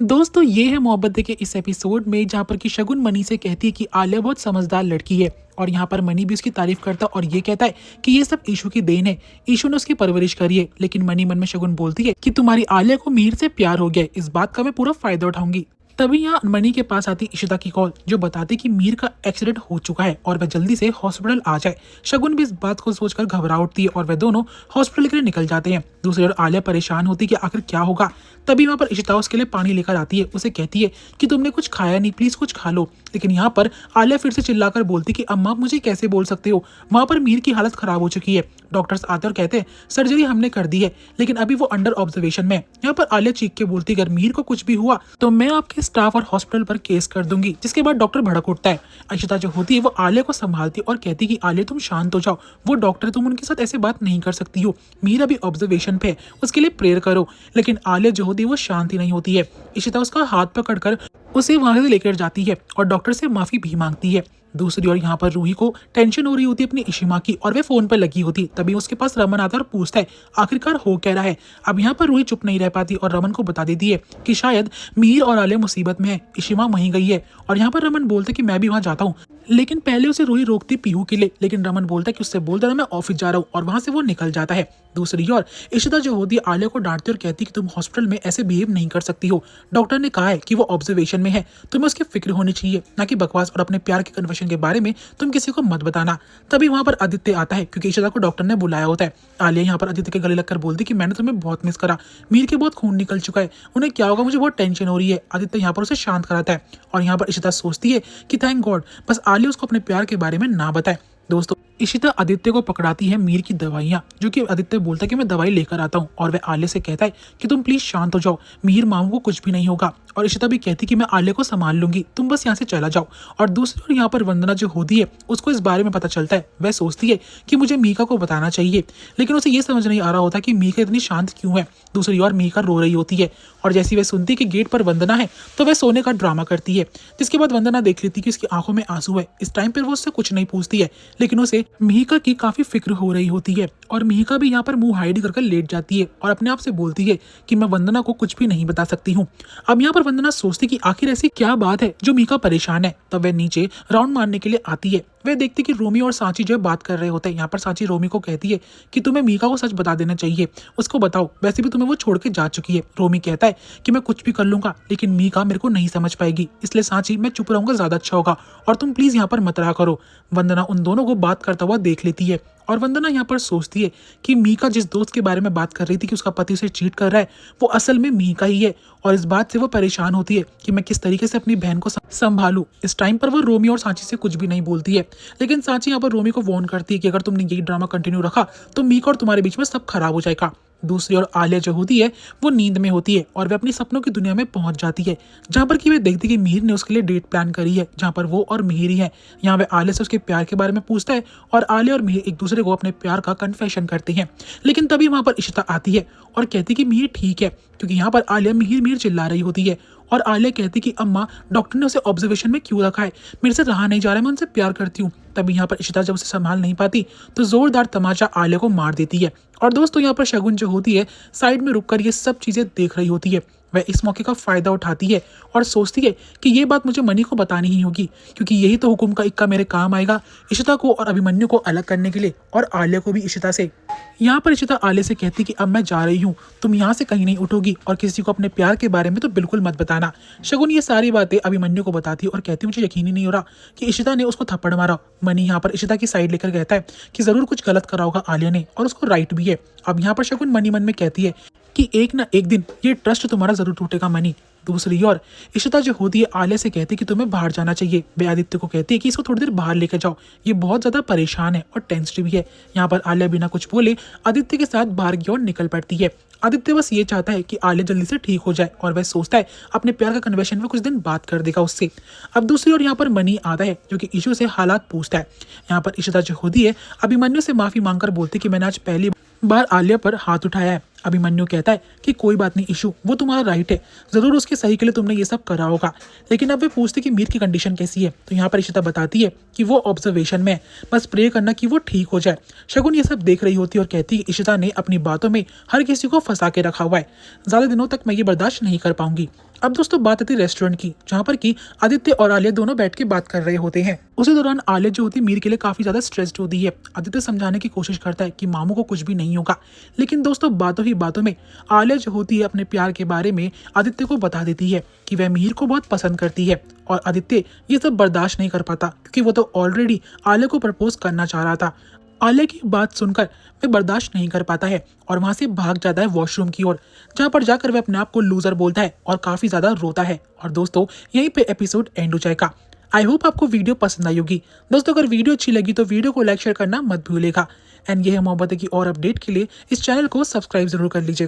दोस्तों ये है मोहब्बत के इस एपिसोड में जहाँ पर कि शगुन मनी से कहती है कि आलिया बहुत समझदार लड़की है। और यहाँ पर मनी भी उसकी तारीफ करता है और ये कहता है कि ये सब ईशु की देन है, ईशु ने उसकी परवरिश करी है। लेकिन मनी मन में शगुन बोलती है कि तुम्हारी आलिया को मीर से प्यार हो गया है, इस बात का मैं पूरा फायदा उठाऊंगी। तभी यहाँ मनी के पास आती इशिता की कॉल जो बताती कि मीर का एक्सीडेंट हो चुका है और वह जल्दी से हॉस्पिटल आ जाए। शगुन भी इस बात को सोचकर घबरा उठती है और वह दोनों हॉस्पिटल के लिए निकल जाते हैं। दूसरी ओर आलिया परेशान होती है कि आखिर क्या होगा। तभी वहाँ पर इशिता उसके लिए पानी लेकर आती है, उसे कहती है कि तुमने कुछ खाया नहीं, प्लीज कुछ खा लो। लेकिन यहाँ पर आलिया फिर से चिल्लाकर बोलती कि अम्मा मुझे कैसे बोल सकते हो, वहाँ पर मीर की हालत खराब हो चुकी है। डॉक्टर्स आते और कहते हैं सर्जरी हमने कर दी है लेकिन अभी वो अंडर ऑब्जर्वेशन में। यहाँ पर आलिया चीख के बोलती अगर मीर को कुछ भी हुआ तो मैं आपके स्टाफ और हॉस्पिटल पर केस कर दूंगी। जिसके बाद डॉक्टर भड़क उठता है। अशिता जो होती है वो आलिया को संभालती है और कहती कि आलिया तुम शांत हो जाओ, वो डॉक्टर तुम उनके साथ ऐसे बात नहीं कर सकती हो, मीर अभी ऑब्जर्वेशन पे है, उसके लिए प्रेयर करो। लेकिन आलिया जो होती है वो शांति नहीं होती है। इशिता उसका हाथ पकड़कर उसे वहां से लेकर जाती है और डॉक्टर से माफी भी मांगती है। दूसरी ओर यहाँ पर रूही को टेंशन हो रही होती है अपनी इशिमा की और वे फोन पर लगी होती। तभी उसके पास रमन आता है और पूछता है आखिरकार हो क्या रहा है। अब यहाँ पर रूही चुप नहीं रह पाती और रमन को बता देती है कि शायद मीर और आलिया मुसीबत में है, इशिमा वहीं गई है। और यहाँ पर रमन बोलते कि मैं भी वहाँ जाता हूँ। लेकिन पहले उसे रूही रोकती पीहू के लिए, लेकिन रमन बोलता है कि उससे बोल देना मैं ऑफिस जा रहा हूँ और वहां से वो निकल जाता है। दूसरी ओर इशिता जो होती है आलिया को डांटती और कहती कि तुम हॉस्पिटल में ऐसे बिहेव नहीं कर सकती हो, डॉक्टर ने कहा है कि वो ऑब्जर्वेशन में है, तुम्हें उसकी फिक्र होनी चाहिए ना कि बकवास। और अपने प्यार के कन्वर्शन के बारे में तुम किसी को मत बताना। तभी वहां पर आदित्य आता है क्योंकि इशिता को डॉक्टर ने बुलाया होता है। आलिया यहाँ पर आदित्य के गले लगकर बोलती कि मैंने तुम्हें बहुत मिस करा, मीर के बहुत खून निकल चुका है, उन्हें क्या होगा मुझे बहुत टेंशन हो रही है। आदित्य यहाँ पर उसे शांत कराता है और यहाँ पर इशिता सोचती है कि थैंक गॉड बस आलिया उसको अपने प्यार के बारे में ना बताए। दोस्तों इशिता आदित्य को पकड़ाती है मीर की दवाइयाँ, जो कि आदित्य बोलता है कि मैं दवाई लेकर आता हूँ और वह आलिया से कहता है कि तुम प्लीज शांत हो जाओ, मीर मामू को कुछ भी नहीं होगा। और इशिता भी कहती कि मैं आलिया को संभाल लूंगी, तुम बस यहाँ से चला जाओ। और दूसरी ओर यहाँ पर वंदना जो होती है उसको इस बारे में पता चलता है। वह सोचती है कि मुझे मीका को बताना चाहिए, लेकिन उसे ये समझ नहीं आ रहा होता कि मीका इतनी शांत क्यों है। दूसरी ओर मीका रो रही होती है और जैसी वह सुनती कि गेट पर वंदना है तो वह सोने का ड्रामा करती है। जिसके बाद वंदना देख लेती कि उसकी आंखों में आंसू है। इस टाइम पर वो उससे कुछ नहीं पूछती है, लेकिन उसे मीका की काफी फिक्र हो रही होती है। और मीका भी यहाँ पर मुंह हाइड कर लेट जाती है और अपने आप से बोलती है कि मैं वंदना को कुछ भी नहीं बता सकती हूँ। अब यहाँ पर वंदना सोचती कि आखिर ऐसी क्या बात है जो मीका परेशान है। तब वह नीचे राउंड मारने के लिए आती है। वह देखती कि रोमी और सांची जो बात कर रहे होते हैं। यहाँ पर सांची रोमी को कहती है कि तुम्हें मीका को सच बता देना चाहिए, उसको बताओ, वैसे भी तुम्हें वो छोड़ के जा चुकी है। रोमी कहता है कि मैं कुछ भी कर लूंगा लेकिन मीका मेरे को नहीं समझ पाएगी, इसलिए सांची मैं चुप रहूंगा ज्यादा अच्छा होगा और तुम प्लीज यहाँ पर मत रहा करो। वंदना उन दोनों को बात करता हुआ देख लेती है और वंदना यहाँ पर सोचती है कि मीका जिस दोस्त के बारे में बात कर रही थी कि उसका पति उसे चीट कर रहा है, वो असल में मीका ही है। और इस बात से वो परेशान होती है कि मैं किस तरीके से अपनी बहन को संभालूं। इस टाइम पर वो रोमी और सांची से कुछ भी नहीं बोलती है, लेकिन सांची यहाँ पर रोमी को वार्न करती है कि अगर तुमने यही ड्रामा कंटिन्यू रखा तो मीका और तुम्हारे बीच में सब खराब हो जाएगा। दूसरी ओर आलिया जो होती है वो नींद में होती है और वह अपनी सपनों की दुनिया में पहुंच जाती है, जहां पर कि वह देखती कि मीर ने उसके लिए डेट प्लान करी है जहां पर वो और मिहिर ही है। यहाँ वह आलिया से उसके प्यार के बारे में पूछता है और आलिया और मिहिर एक दूसरे को अपने प्यार का कन्फेशन करते हैं। लेकिन तभी वहां पर इशिता आती है और कहती कि मिहिर ठीक है, क्योंकि यहाँ पर आलिया मिहिर मिहिर चिल्ला रही होती है और आलिया कहती कि अम्मा डॉक्टर ने उसे ऑब्जर्वेशन में क्यों रखा है, मेरे से रहा नहीं जा रहा है, मैं उनसे प्यार करती हूँ। तभी यहाँ पर इशिता जब उसे संभाल नहीं पाती तो जोरदार तमाचा आलिया को मार देती है। और दोस्तों यहाँ पर शगुन जो होती है साइड में रुककर ये सब चीजें देख रही होती है। वह इस मौके का फायदा उठाती है और सोचती है कि ये बात मुझे मनी को बतानी ही होगी, क्योंकि यही तो हुक्म का इक्का मेरे काम आएगा इशिता को और अभिमन्यु को अलग करने के लिए, और आलिया को भी इशिता से। यहाँ पर इशिता आलिया से कहती कि अब मैं जा रही हूँ, तुम यहाँ से कहीं नहीं उठोगी और किसी को अपने प्यार के बारे में तो बिल्कुल मत बताना। शगुन ये सारी बातें अभिमन्यु को बताती है और कहती मुझे यकीन ही नहीं हो रहा कि इशिता ने उसको थप्पड़ मारा। मनी यहाँ पर इशिता की साइड लेकर कहता है कि जरूर कुछ गलत करा होगा आलिया ने और उसको राइट भी है। अब यहाँ पर शगुन मनी मन में कहती है कि एक ना एक दिन ये ट्रस्ट तुम्हारा जरूर टूटेगा मनी। दूसरी ओर इशिता जो होती है आलिया से कहती है कि तुम्हें बाहर जाना चाहिए। वे आदित्य को कहती है कि इसको थोड़ी देर बाहर लेकर जाओ, ये बहुत ज्यादा परेशान है और टेंस्ड भी है। यहाँ पर आलिया बिना कुछ बोले आदित्य के साथ बाहर की ओर निकल पड़ती है। आदित्य बस ये चाहता है कि आलिया जल्दी से ठीक हो जाए और वह सोचता है अपने प्यार का कन्वेशन में कुछ दिन बात कर देगा उससे। अब दूसरी ओर यहाँ पर मनी आता है जो कि इशू से हालात पूछता है। यहाँ पर इशिता जो होती है अभिमन्यु से माफी मांगकर बोलती कि मैंने आज पहली बार आलिया पर हाथ उठाया है। अभिमन्यु कहता है कि कोई बात नहीं ईशु, वो तुम्हारा राइट है, जरूर उसके सही के लिए तुमने ये सब करा होगा। लेकिन अब वे पूछते कि मीर की कंडीशन कैसी है, तो यहाँ पर इशिता बताती है कि वो ऑब्जर्वेशन में है, बस प्रे करना कि वो ठीक हो जाए। शगुन ये सब देख रही होती है और कहती है इशिता ने अपनी बातों में हर किसी को फंसा के रखा हुआ है, ज्यादा दिनों तक मैं ये बर्दाश्त नहीं कर पाऊंगी। अब दोस्तों बात आती है रेस्टोरेंट की, जहाँ पर कि आदित्य और आलिया दोनों बैठ के बात कर रहे होते हैं। उसी दौरान आलिया जो होती है मीर के लिए काफी ज्यादा स्ट्रेस्ड होती है। आदित्य समझाने की कोशिश करता है कि मामू को कुछ भी नहीं होगा, लेकिन दोस्तों बातों ही बातों में आलिया जो होती है अपने प्यार के बारे में आदित्य को बता देती है कि वह मीर को बहुत पसंद करती है। और आदित्य ये सब बर्दाश्त नहीं कर पाता, क्योंकि वो तो ऑलरेडी आलिया को प्रपोज करना चाह रहा था। आलिया की बात सुनकर वह बर्दाश्त नहीं कर पाता है और वहां से भाग जाता है वॉशरूम की ओर, जहां पर जाकर वह अपने आप को लूजर बोलता है और काफी ज्यादा रोता है। और दोस्तों यहीं पे एपिसोड एंड हो जाएगा। आई होप आपको वीडियो पसंद आई होगी। दोस्तों अगर वीडियो अच्छी लगी तो वीडियो को लाइक शेयर करना मत भूलिएगा। एंड ये है मोहब्बत की और अपडेट के लिए इस चैनल को सब्सक्राइब जरूर कर लीजिएगा।